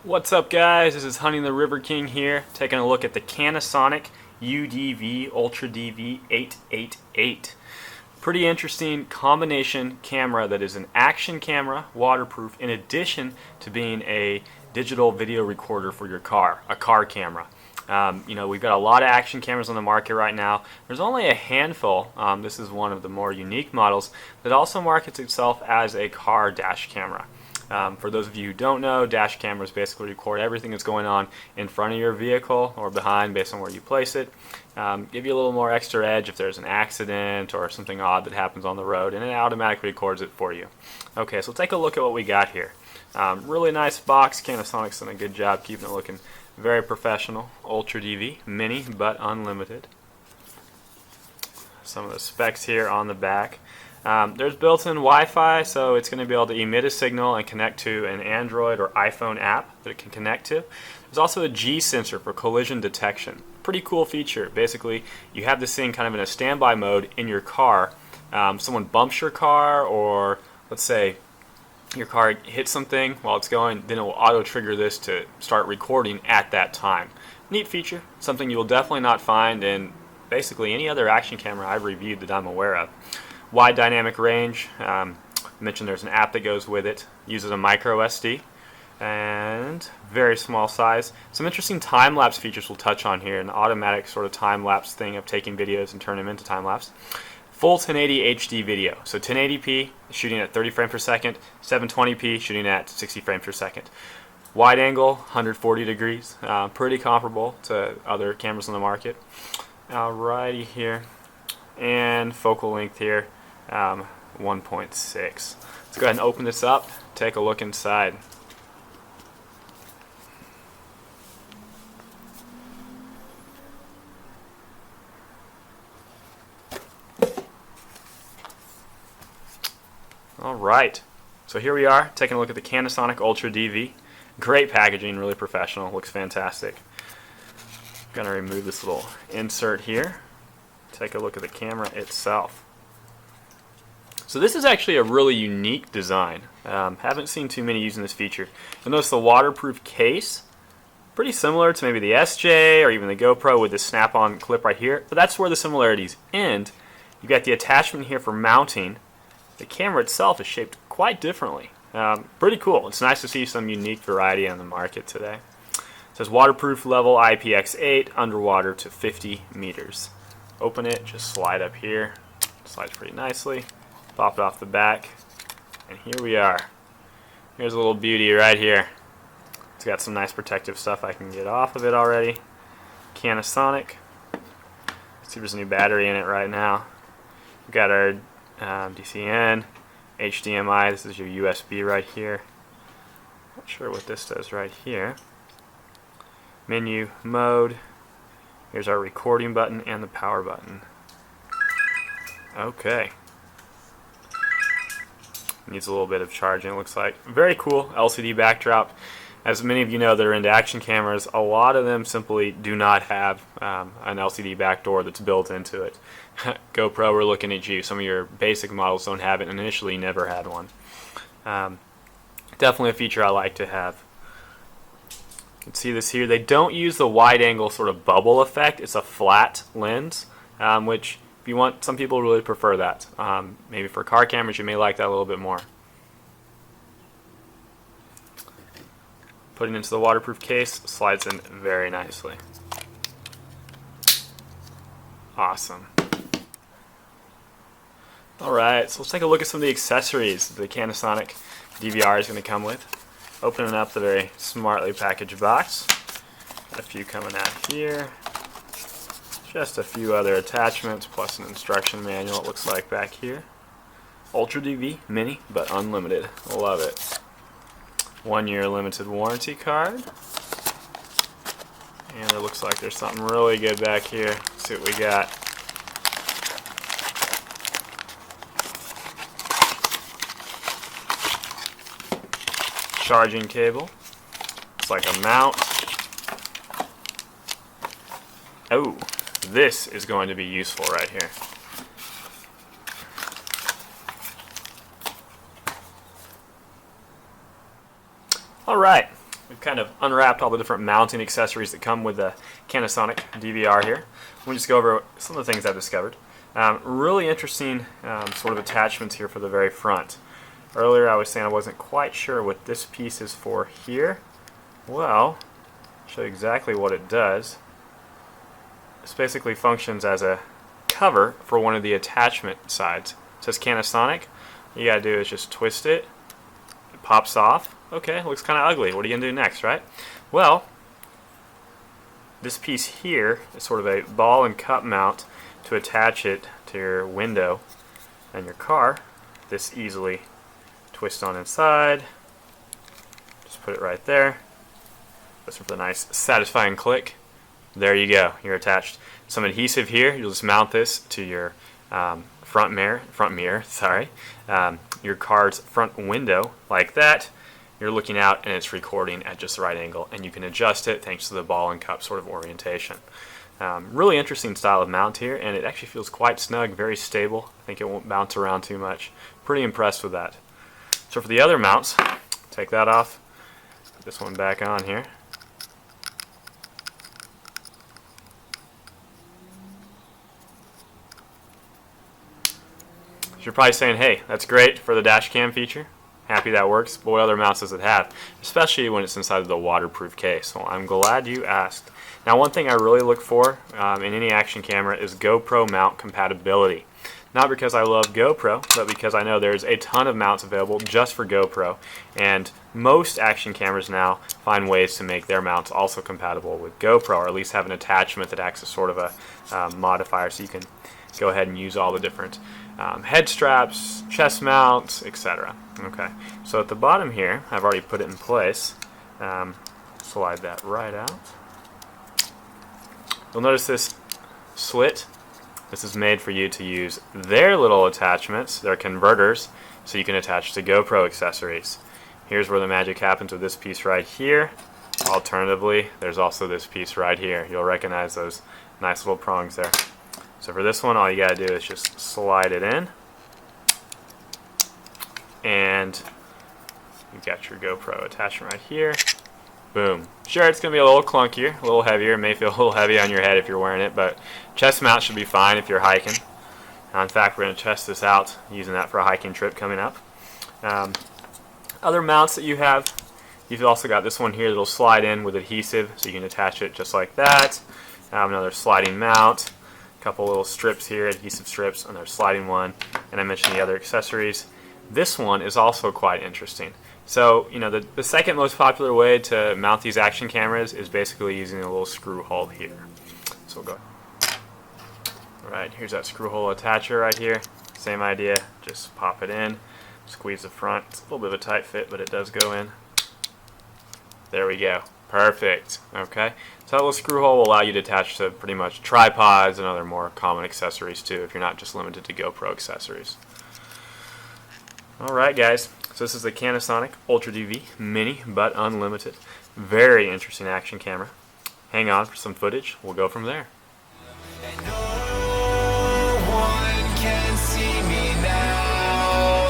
What's up, guys? This is Hunting the River King here, taking a look at the Cansonic UDV Ultra DV 888. Pretty interesting combination camera that is an action camera, waterproof, in addition to being a digital video recorder for your car, a car camera. We've got a lot of action cameras on the market right now. There's only a handful. This is one of the more unique models that also markets itself as a car dash camera. For those of you who don't know, dash cameras basically record everything that's going on in front of your vehicle or behind based on where you place it. Give you a little more extra edge if there's an accident or something odd that happens on the road, and it automatically records it for you. Okay, so take a look at what we got here. Really nice box. Cansonic's done a good job keeping it looking very professional. Ultra DV, mini but unlimited. Some of the specs here on the back. There's built-in Wi-Fi, so it's going to be able to emit a signal and connect to an Android or iPhone app that it can connect to. There's also a G sensor for collision detection. Pretty cool feature. Basically, you have this thing kind of in a standby mode in your car. Someone bumps your car, or let's say your car hits something while it's going, then it will auto-trigger this to start recording at that time. Neat feature. Something you will definitely not find in basically any other action camera I've reviewed that I'm aware of. Wide dynamic range. I mentioned there's an app that goes with it. Uses a micro SD and very small size. Some interesting time-lapse features we'll touch on here. An automatic sort of time-lapse thing of taking videos and turning them into time-lapse. Full 1080 HD video. So 1080p shooting at 30 frames per second. 720p shooting at 60 frames per second. Wide angle 140 degrees. Pretty comparable to other cameras on the market. Alrighty here. And focal length here. 1.6. Let's go ahead and open this up, take a look inside. Alright, so here we are, taking a look at the Cansonic Ultra DV. Great packaging, really professional, looks fantastic. I'm going to remove this little insert here, take a look at the camera itself. So this is actually a really unique design. Haven't seen too many using this feature. You'll notice the waterproof case, pretty similar to maybe the SJ or even the GoPro with this snap-on clip right here, but that's where the similarities end. You've got the attachment here for mounting. The camera itself is shaped quite differently. Pretty cool. It's nice to see some unique variety on the market today. It says waterproof level IPX8, underwater to 50 meters. Open it, just slide up here. Slides pretty nicely. Pop it off the back, and here we are. Here's a little beauty right here. It's got some nice protective stuff I can get off of it already. Cansonic. Let's see if there's a new battery in it right now. We've got our DCN, HDMI. This is your USB right here. Not sure what this does right here. Menu, mode. Here's our recording button and the power button. Okay. Needs a little bit of charging, it looks like. Very cool LCD backdrop. As many of you know that are into action cameras, a lot of them simply do not have an LCD backdoor that's built into it. GoPro, we're looking at you. Some of your basic models don't have it, and initially never had one. Definitely a feature I like to have. You can see this here. They don't use the wide angle sort of bubble effect. It's a flat lens, which if you want, some people really prefer that. Maybe for car cameras you may like that a little bit more. Putting it into the waterproof case, slides in very nicely. Awesome. Alright, so let's take a look at some of the accessories the Cansonic DVR is going to come with. Opening up the very smartly packaged box. Got a few coming out here. Just a few other attachments, plus an instruction manual, it looks like back here. Ultra DV, mini, but unlimited. Love it. 1 year limited warranty card. And it looks like there's something really good back here. Let's see what we got. Charging cable. It's like a mount. Oh. This is going to be useful right here. Alright, we've kind of unwrapped all the different mounting accessories that come with the Cansonic DVR here. We'll just go over some of the things I've discovered. Really interesting sort of attachments here for the very front. Earlier I was saying I wasn't quite sure what this piece is for here. Well, I'll show you exactly what it does. This basically functions as a cover for one of the attachment sides. It says Cansonic. All you gotta do is just twist it. It pops off. Okay, looks kind of ugly. What are you gonna do next, right? Well, this piece here is sort of a ball and cup mount to attach it to your window and your car. This easily twists on inside. Just put it right there. Just with a nice satisfying click. There you go. You're attached. Some adhesive here. You'll just mount this to your front mirror. Sorry, your car's front window like that. You're looking out and it's recording at just the right angle, and you can adjust it thanks to the ball and cup sort of orientation. Really interesting style of mount here, and it actually feels quite snug, very stable. I think it won't bounce around too much. Pretty impressed with that. So for the other mounts, take that off, put this one back on here. You're probably saying, hey, that's great for the dash cam feature. Happy that works, but what other mounts does it have? Especially when it's inside of the waterproof case. Well, I'm glad you asked. Now, one thing I really look for in any action camera is GoPro mount compatibility. Not because I love GoPro, but because I know there's a ton of mounts available just for GoPro, and most action cameras now find ways to make their mounts also compatible with GoPro, or at least have an attachment that acts as sort of a modifier, so you can go ahead and use all the different head straps, chest mounts, etc. Okay, so at the bottom here, I've already put it in place. Slide that right out. You'll notice this slit. This is made for you to use their little attachments, their converters, so you can attach to GoPro accessories. Here's where the magic happens with this piece right here. Alternatively, there's also this piece right here. You'll recognize those nice little prongs there. So for this one, all you gotta do is just slide it in, and you've got your GoPro attachment right here. Boom. Sure, it's going to be a little clunkier, a little heavier. It may feel a little heavy on your head if you're wearing it, but chest mount should be fine if you're hiking. In fact, we're going to test this out using that for a hiking trip coming up. Other mounts that you have, you've also got this one here that will slide in with adhesive, so you can attach it just like that. Another sliding mount, a couple little strips here, adhesive strips, another sliding one, and I mentioned the other accessories. This one is also quite interesting. So, you know, the second most popular way to mount these action cameras is basically using a little screw hole here. So we'll go. Alright, here's that screw hole attacher right here. Same idea, just pop it in, squeeze the front. It's a little bit of a tight fit, but it does go in. There we go. Perfect. Okay, so that little screw hole will allow you to attach to pretty much tripods and other more common accessories too, if you're not just limited to GoPro accessories. Alright guys, so this is the Cansonic Ultra DV Mini but Unlimited. Very interesting action camera. Hang on for some footage, we'll go from there. And no one can see me now.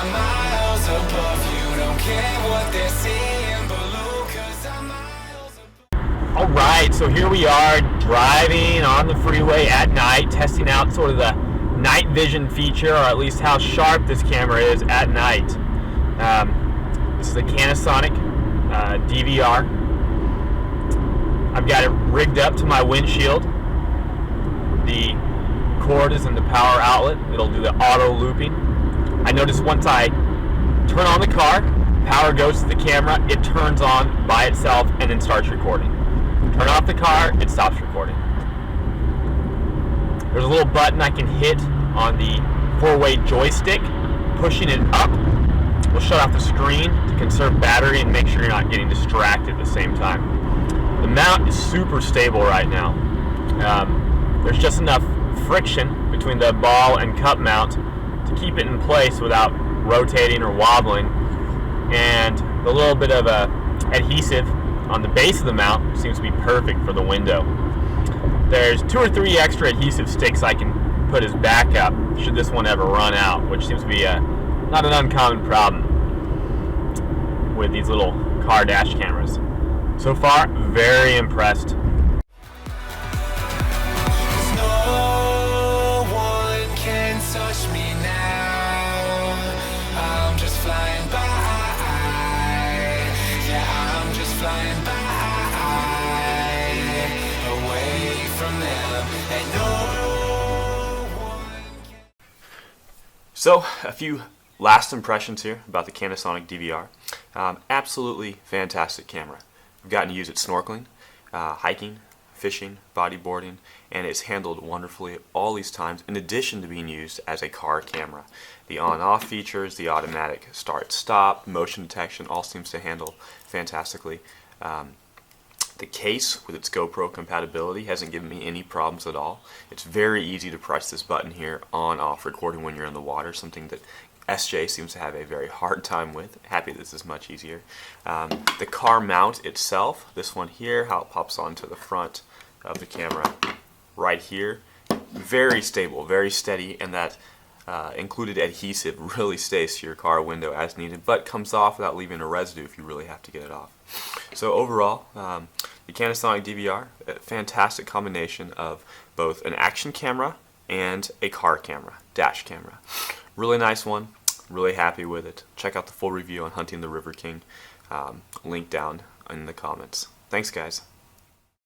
I'm miles above you, don't care what they're seeing below, 'cause I'm miles above. Alright, so here we are driving on the freeway at night, testing out sort of the night vision feature, or at least how sharp this camera is at night. This is a Cansonic DVR. I've got it rigged up to my windshield. The cord is in the power outlet. It'll do the auto looping. I notice once I turn on the car, power goes to the camera, it turns on by itself and then starts recording. Turn off the car, it stops recording. There's a little button I can hit on the four-way joystick. Pushing it up will shut off the screen to conserve battery and make sure you're not getting distracted at the same time. The mount is super stable right now. There's just enough friction between the ball and cup mount to keep it in place without rotating or wobbling. And the little bit of adhesive on the base of the mount seems to be perfect for the window. There's 2 or 3 extra adhesive sticks I can put as backup should this one ever run out, which seems to be not an uncommon problem with these little car dash cameras. So far, very impressed. No one can touch me now. I'm just flying by. Yeah, I'm just flying by away from them. And no one can. So, a few last impressions here about the Cansonic DVR. Absolutely fantastic camera. I've gotten to use it snorkeling, hiking, fishing, bodyboarding, and it's handled wonderfully all these times, in addition to being used as a car camera. The on-off features, the automatic start-stop, motion detection, all seems to handle fantastically. The case with its GoPro compatibility hasn't given me any problems at all. It's very easy to press this button here on-off recording when you're in the water, something that SJ seems to have a very hard time with. Happy this is much easier. The car mount itself, this one here, how it pops onto the front of the camera right here, very stable, very steady, and that included adhesive really stays to your car window as needed, but comes off without leaving a residue if you really have to get it off. So overall, the Cansonic DVR, a fantastic combination of both an action camera and a car camera, dash camera. Really nice one, really happy with it. Check out the full review on Hunting the River King, link down in the comments. Thanks guys.